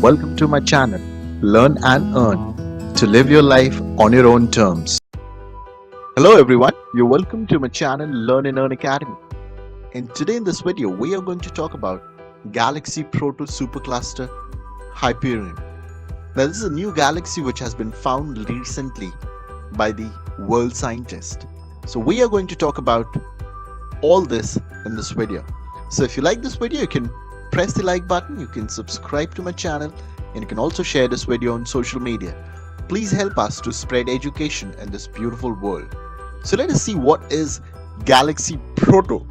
welcome to my channel, Learn and Earn, to live your life on your own terms. Hello everyone, you're welcome to my channel, Learn and Earn Academy. And today in this video, we are going to talk about Galaxy Proto Supercluster Hyperion. Now this is a new galaxy which has been found recently by the world scientists. So we are going to talk about all this in this video. So if you like this video, you can press the like button, you can subscribe to my channel, and you can also share this video on social media. Please help us to spread education in this beautiful world. So let us see what is Galaxy Proto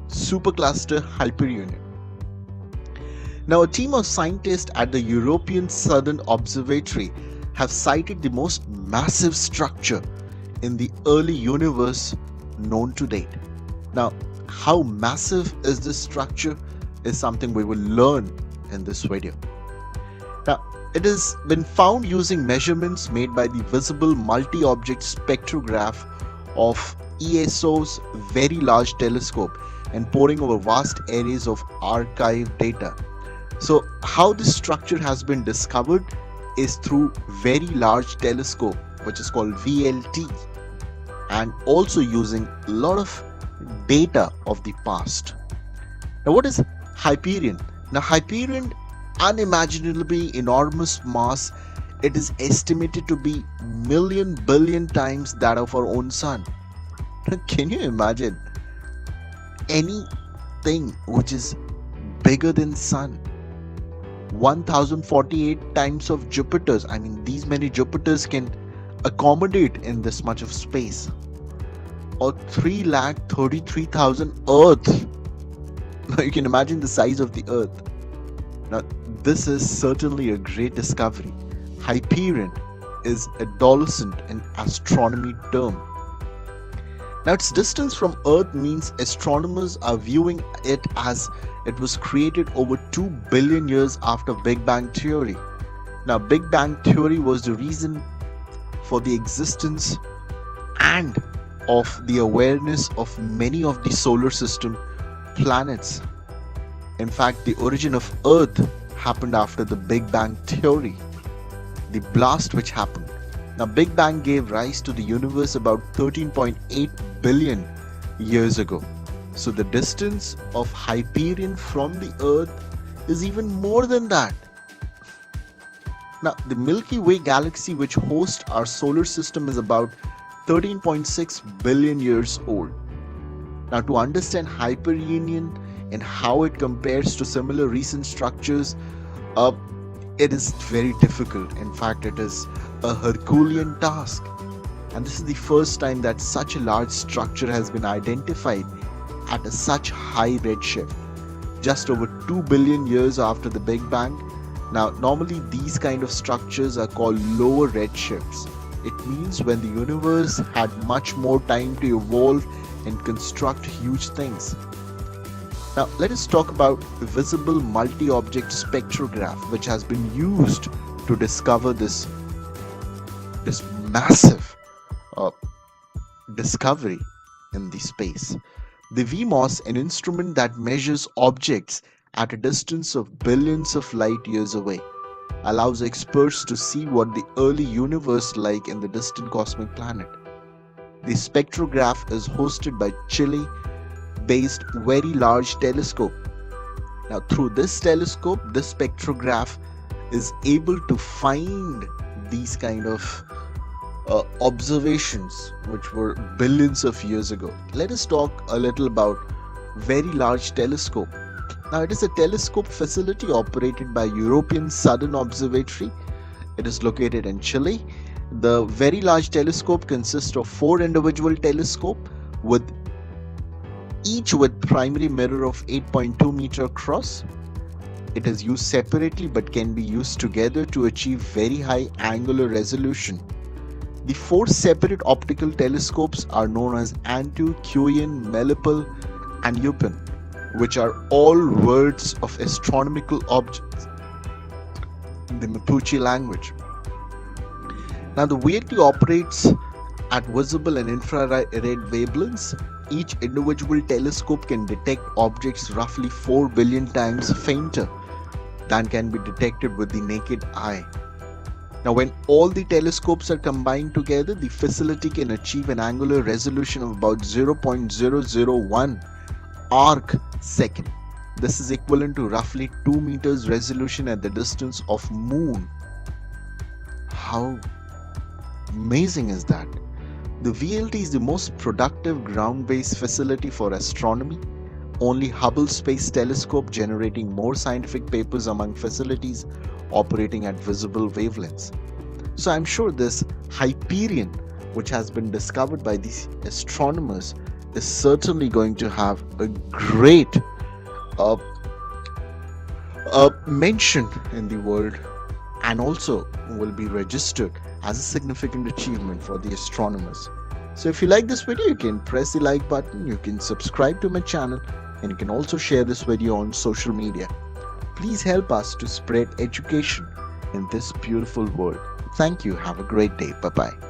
Supercluster Hyperion. Now a team of scientists at the European Southern Observatory have cited the most massive structure in the early universe known to date. Now how massive is this structure is something we will learn in this video. Now, it has been found using measurements made by the visible multi-object spectrograph of ESO's Very Large Telescope and poring over vast areas of archived data. So, how this structure has been discovered is through Very Large Telescope, which is called VLT, and also using a lot of data of the past. Now, what is Hyperion? Now Hyperion, unimaginably enormous mass, it is estimated to be million billion times that of our own sun. Can you imagine anything which is bigger than sun? 1048 times of Jupiter's. I mean, these many Jupiters can accommodate in this much of space. Or 3,33,000 Earths. Now you can imagine the size of the Earth. Now this is certainly a great discovery. Hyperion is adolescent in astronomy term. Now its distance from Earth means astronomers are viewing it as it was created over 2 billion years after Big Bang Theory. Now Big Bang Theory was the reason for the existence and of the awareness of many of the solar system planets. In fact, the origin of Earth happened after the Big Bang Theory, the blast which happened. Now, Big Bang gave rise to the universe about 13.8 billion years ago. So the distance of Hyperion from the Earth is even more than that. Now, the Milky Way galaxy, which hosts our solar system, is about 13.6 billion years old. Now, to understand Hyperion and how it compares to similar recent structures, it is very difficult. In fact, it is a Herculean task. And this is the first time that such a large structure has been identified at a such high redshift, just over 2 billion years after the Big Bang. Now, normally these kind of structures are called lower redshifts. It means when the universe had much more time to evolve and construct huge things. Now let us talk about the visible multi-object spectrograph, which has been used to discover this massive discovery in the space. The VMOS, an instrument that measures objects at a distance of billions of light years away, allows experts to see what the early universe like in the distant cosmic planet. The spectrograph is hosted by Chile-based Very Large Telescope. Now through this telescope, this spectrograph is able to find these kind of observations which were billions of years ago. Let us talk a little about Very Large Telescope. Now it is a telescope facility operated by European Southern Observatory. It is located in Chile. The Very Large Telescope consists of 4 individual telescopes, each with primary mirror of 8.2 meter across. It is used separately but can be used together to achieve very high angular resolution. The 4 separate optical telescopes are known as Antu, Kuiper, Melipal, and Eupen, which are all words of astronomical objects in the Mapuche language. Now the VLT operates at visible and infrared wavelengths. Each individual telescope can detect objects roughly 4 billion times fainter than can be detected with the naked eye. Now, when all the telescopes are combined together, the facility can achieve an angular resolution of about 0.001 arc second. This is equivalent to roughly 2 meters resolution at the distance of Moon. How amazing is that? The VLT is the most productive ground-based facility for astronomy. Only Hubble Space Telescope generating more scientific papers among facilities operating at visible wavelengths. So I'm sure this Hyperion, which has been discovered by these astronomers, is certainly going to have a great mention in the world, and also will be registered as a significant achievement for the astronomers. So if you like this video, you can press the like button, you can subscribe to my channel, and you can also share this video on social media. Please help us to spread education in this beautiful world. Thank you. Have a great day. Bye-bye.